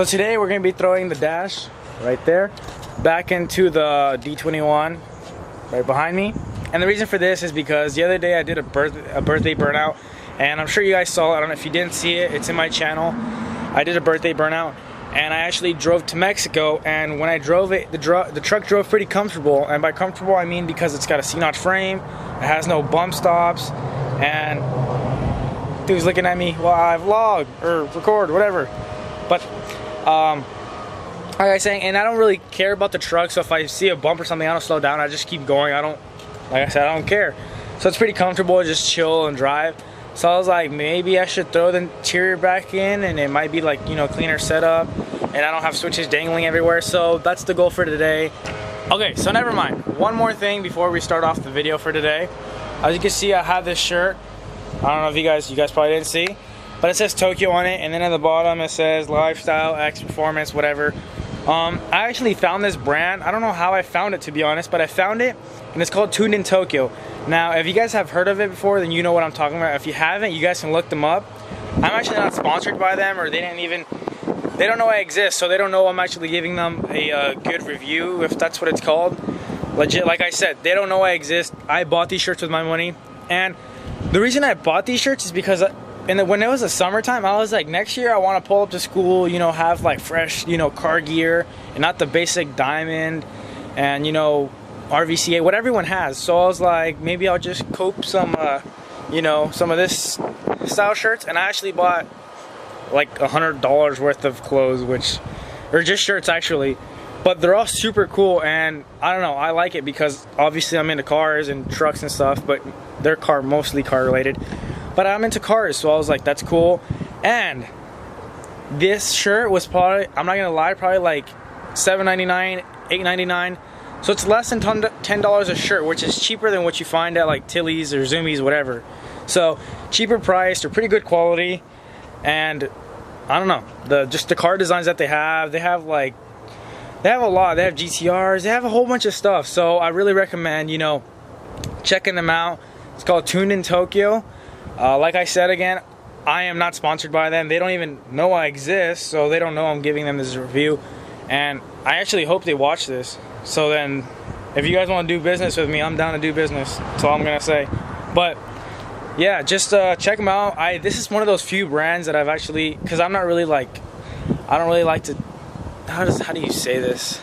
So today we're going to be throwing the dash right there back into the D21 right behind me. And the reason for this is because the other day I did a birthday burnout, and I'm sure you guys saw it. I don't know if you didn't see it, it's in my channel. I did a birthday burnout and I actually drove to Mexico, and when I drove it, the truck drove pretty comfortable. And by comfortable I mean because it's got a C-notch frame, it has no bump stops, and dude's looking at me while I vlog or record, whatever. But like I was saying, and I don't really care about the truck, so if I see a bump or something, I don't slow down, I just keep going. Like I said, I don't care. So it's pretty comfortable, just chill and drive. So I was like, maybe I should throw the interior back in, and it might be like, you know, cleaner setup, and I don't have switches dangling everywhere. So that's the goal for today. Okay, so never mind. One more thing before we start off the video for today. As you can see, I have this shirt. I don't know if you guys probably didn't see, but it says Tokyo on it, and then at the bottom it says Lifestyle, X Performance, whatever. I actually found this brand. I don't know how I found it, to be honest, but I found it, and it's called Tuned in Tokyo. Now, if you guys have heard of it before, then you know what I'm talking about. If you haven't, you guys can look them up. I'm actually not sponsored by them, or they don't know I exist, so they don't know I'm actually giving them a good review, if that's what it's called. Legit, like I said, they don't know I exist. I bought these shirts with my money, and the reason I bought these shirts is because when it was the summertime, I was like, next year I want to pull up to school, you know, have like fresh, you know, car gear, and not the basic diamond and, you know, RVCA, what everyone has. So I was like, maybe I'll just cope some, you know, some of this style shirts. And I actually bought like $100 worth of clothes, or just shirts actually. But they're all super cool, and I don't know, I like it because obviously I'm into cars and trucks and stuff, but they're mostly car related. But I'm into cars, so I was like, that's cool. And this shirt was probably, I'm not gonna lie, probably like $7.99, $8.99. So it's less than $10 a shirt, which is cheaper than what you find at like Tilly's or Zoomies, whatever. So cheaper price, they're pretty good quality, and I don't know, just the car designs that they have a lot. They have GTRs, they have a whole bunch of stuff. So I really recommend, you know, checking them out. It's called Tuned in Tokyo. Like I said again, I am not sponsored by them. They don't even know I exist, so they don't know I'm giving them this review. And I actually hope they watch this. So then, if you guys want to do business with me, I'm down to do business. That's all I'm gonna say. But yeah, just check them out. This is one of those few brands that I've actually, because I'm not really like, I don't really like to, how do you say this?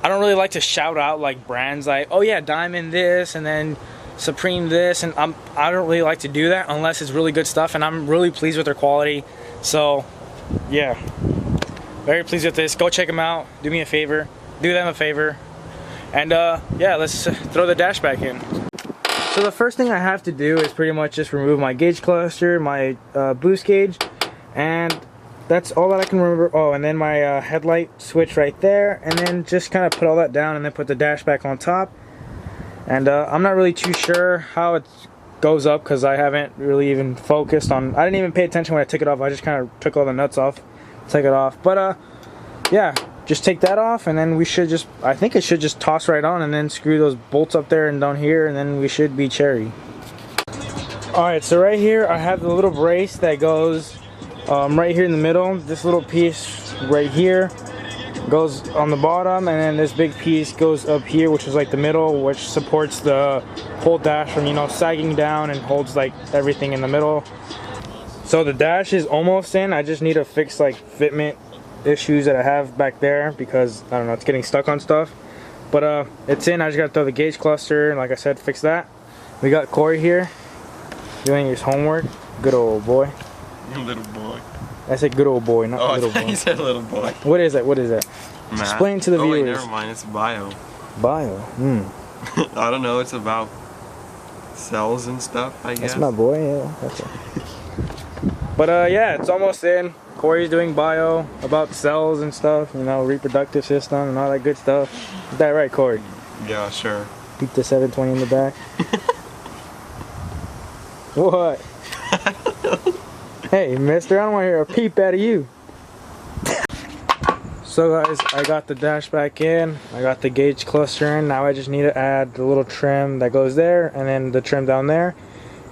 I don't really like to shout out like brands like, oh yeah, Diamond this, and then Supreme this, and I don't really like to do that unless it's really good stuff, and I'm really pleased with their quality. So yeah, very pleased with this. Go check them out, do me a favor, do them a favor, and yeah, let's throw the dash back in. So the first thing I have to do is pretty much just remove my gauge cluster, my boost gauge, and that's all that I can remember. Oh, and then my headlight switch right there, and then just kind of put all that down and then put the dash back on top. And I'm not really too sure how it goes up because I haven't really even focused on, I didn't even pay attention when I took it off. I just kind of took all the nuts off, take it off. But yeah, just take that off, and then we should just, I think it should just toss right on, and then screw those bolts up there and down here, and then we should be cherry. Alright, so right here I have the little brace that goes right here in the middle. This little piece right here goes on the bottom, and then this big piece goes up here, which is like the middle, which supports the whole dash from, you know, sagging down and holds like everything in the middle. So the dash is almost in. I just need to fix like fitment issues that I have back there because I don't know, it's getting stuck on stuff. But it's in. I just gotta throw the gauge cluster, and like I said, fix that. We got Corey here doing his homework. Good old boy. Little boy. I said good old boy, not little boy. You said little boy. What is that? What is that? Math. Explain to the viewers. Wait, never mind. It's bio. Bio. I don't know. It's about cells and stuff, I guess. That's my boy. Yeah. That's it. But yeah, it's almost in. Corey's doing bio about cells and stuff. You know, reproductive system and all that good stuff. Is that right, Corey? Yeah, sure. Keep the 720 in the back. What? Hey, mister, I don't want to hear a peep out of you. So guys, I got the dash back in, I got the gauge cluster in. Now I just need to add the little trim that goes there, and then the trim down there,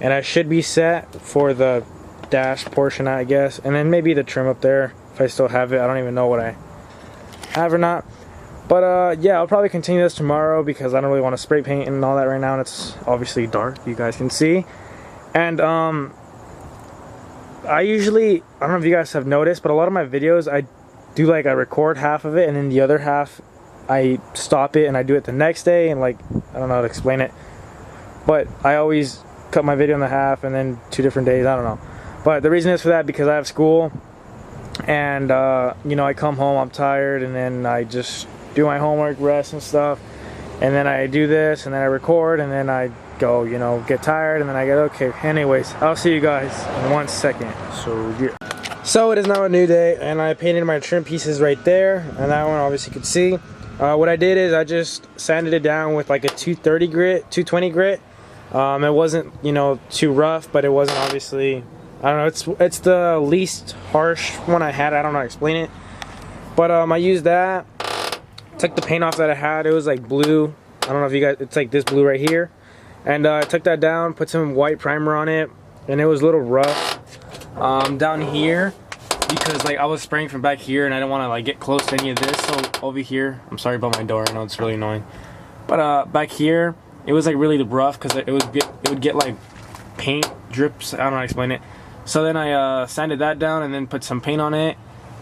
and I should be set for the dash portion, I guess, and then maybe the trim up there. if I still have it. I don't even know what I have or not. But yeah, I'll probably continue this tomorrow because I don't really want to spray paint and all that right now, and it's obviously dark, you guys can see. And I don't know if you guys have noticed, but a lot of my videos I do, like, I record half of it and then the other half I stop it and I do it the next day, and like, I don't know how to explain it, but I always cut my video in the half and then 2 different days, I don't know. But the reason is for that because I have school, and you know, I come home, I'm tired, and then I just do my homework, rest and stuff, and then I do this, and then I record, and then I go, you know, get tired, and then I get okay. Anyways, I'll see you guys in 1 second. So yeah. So it is now a new day, and I painted my trim pieces right there, and that one obviously you could see. What I did is I just sanded it down with like a 230 grit, 220 grit. It wasn't, you know, too rough, but it wasn't obviously, I don't know, it's the least harsh one I had. I don't know how to explain it, but I used that, took the paint off that I had. It was like blue, I don't know if you guys, it's like this blue right here, and I took that down, put some white primer on it, and it was a little rough down here because like I was spraying from back here and I didn't want to like get close to any of this. So over here, I'm sorry about my door, I know it's really annoying, but back here it was like really rough because it would get like paint drips. I don't know how to explain it. So then I sanded that down and then put some paint on it,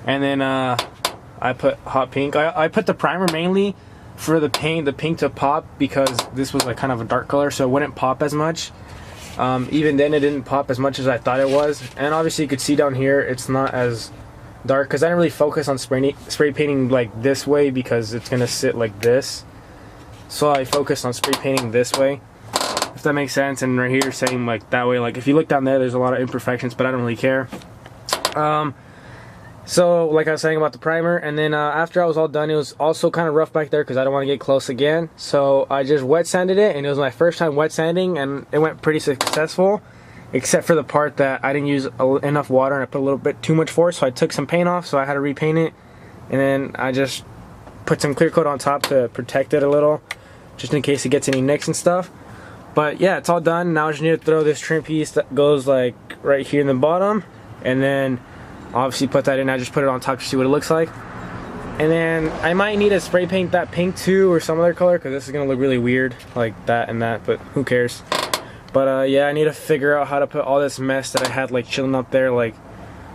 and then I put hot pink. I put the primer mainly for the pink to pop, because this was like kind of a dark color, so it wouldn't pop as much. Even then it didn't pop as much as I thought it was, and obviously you could see down here it's not as dark because I didn't really focus on spray painting like this way because it's gonna sit like this. So I focused on spray painting this way, if that makes sense, and right here same like that way. Like if you look down there's a lot of imperfections, but I don't really care. So like I was saying about the primer, and then after I was all done, it was also kind of rough back there because I don't want to get close again. So I just wet sanded it, and it was my first time wet sanding, and it went pretty successful, except for the part that I didn't use enough water and I put a little bit too much force, so I took some paint off, so I had to repaint it, and then I just put some clear coat on top to protect it a little, just in case it gets any nicks and stuff. But yeah, it's all done. Now I just need to throw this trim piece that goes like right here in the bottom, and then obviously put that in. I just put it on top to see what it looks like, and then I might need to spray paint that pink too, or some other color, because this is gonna look really weird like that and that, but who cares. But yeah, I need to figure out how to put all this mess that I had like chilling up there, like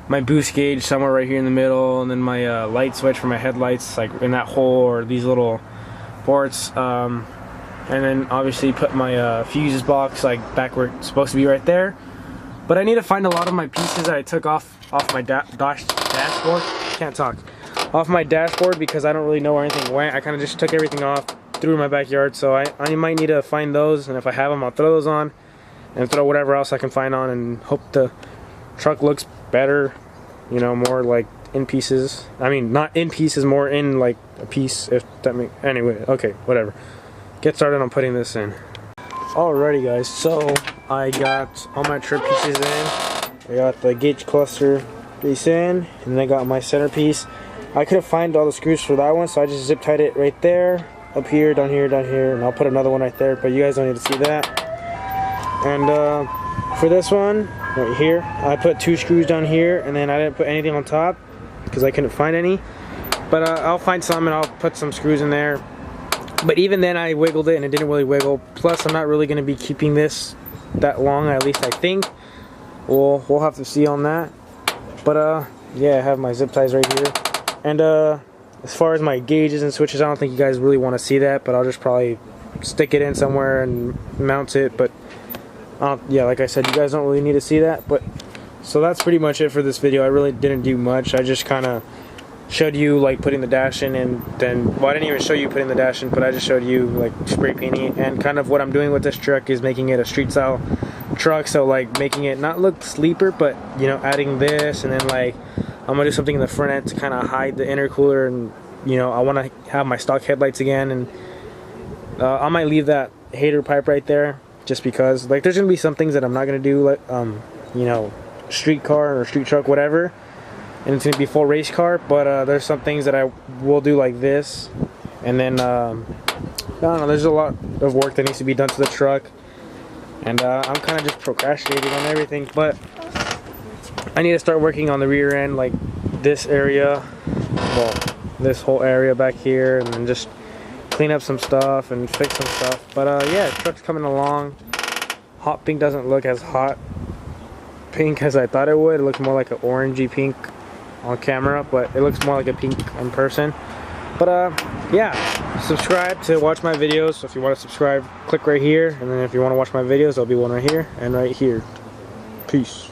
my boost gauge somewhere right here in the middle, and then my light switch for my headlights like in that hole, or these little ports, and then obviously put my fuses box like back where it's supposed to be, right there. But I need to find a lot of my pieces that I took off my dashboard. Can't talk. Off my dashboard, because I don't really know where anything went. I kind of just took everything off, threw in my backyard. So I might need to find those, and if I have them, I'll throw those on, and throw whatever else I can find on, and hope the truck looks better. You know, more like in pieces. I mean, not in pieces, more in like a piece. If that makes anyway. Okay, whatever. Get started on putting this in. Alrighty guys, so I got all my trim pieces in. I got the gauge cluster piece in, and then I got my centerpiece. I couldn't find all the screws for that one, so I just zip tied it right there, up here, down here, and I'll put another one right there, but you guys don't need to see that. And for this one, right here, I put 2 screws down here, and then I didn't put anything on top because I couldn't find any. But I'll find some, and I'll put some screws in there. But even then I wiggled it and it didn't really wiggle. Plus I'm not really going to be keeping this that long, at least I think. We'll have to see on that. But yeah, I have my zip ties right here. And as far as my gauges and switches, I don't think you guys really want to see that, but I'll just probably stick it in somewhere and mount it. But yeah, like I said, you guys don't really need to see that. But so that's pretty much it for this video. I really didn't do much. I just kind of showed you like putting the dash in, and then, well, I didn't even show you putting the dash in, but I just showed you like spray painting it. And kind of what I'm doing with this truck is making it a street style truck, so like making it not look sleeper, but you know, adding this, and then like I'm gonna do something in the front end to kind of hide the intercooler, and you know, I want to have my stock headlights again, and I might leave that hater pipe right there just because like there's gonna be some things that I'm not gonna do, like you know, street car or street truck, whatever, and it's gonna be full race car. But there's some things that I will do like this, and then I don't know, there's a lot of work that needs to be done to the truck, and I'm kind of just procrastinating on everything. But I need to start working on the rear end, like this area, well, this whole area back here, and then just clean up some stuff and fix some stuff. But yeah, truck's coming along. Hot pink doesn't look as hot pink as I thought it would. It looks more like an orangey pink on camera, but it looks more like a pink in person. But yeah, subscribe to watch my videos. So if you want to subscribe, click right here, and then if you want to watch my videos, there'll be one right here and right here. Peace.